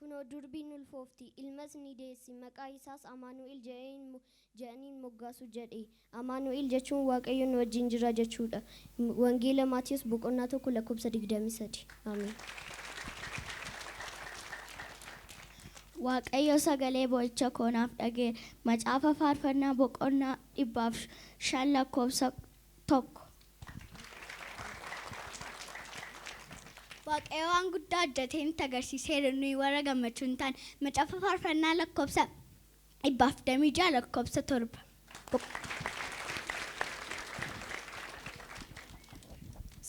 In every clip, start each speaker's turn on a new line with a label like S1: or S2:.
S1: kunoo durbiin ulfoofti ilmas ni deessi maqaa isaas Amaanu'el jedhaniin moggaasu jedhe. Amaanu'el jechuun Waaqayyo nu wajjin jira jechuudha. Wangeela Maatiyos boqonnaa 1:23. Ameen.
S2: Waaqayyo sagalee boo'icha koonaaf dhagee macaafa faarfannaa boqonnaa 101. Waaqayyo waan guddaa hojjetee nutti agarsiiseera nuyi warra gammachuun ta'an macaafa faarfannaa lakkoofsa 126 lakkoofsa 7.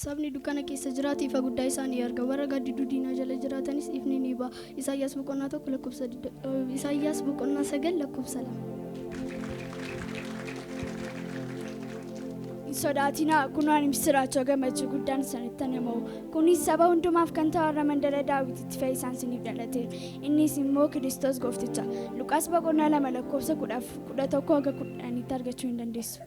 S3: Sabni dukkana keessa jiraatu ifa guddaa isaanii arga. Warra gaddiduu diinaa jala jiraatanis ifni ni ba'a. Isaayyaas boqonnaa 1 lakkoofsa 2. Isaayyaas boqonnaa 9 lakkoofsa 2.
S4: Sodaatinaa kunoo misiraachoo gammachuu guddaan isinitti himamu. Kunis saba hundumaaf kan ta'u warra mandara Daawititti fe'ee isaan isiniif dhalateera. Innis immoo Kiristoos goofticha. Luqaas boqonnaa 2 lakkoofsa 11 hanga 10 argachuu hin dandeessu.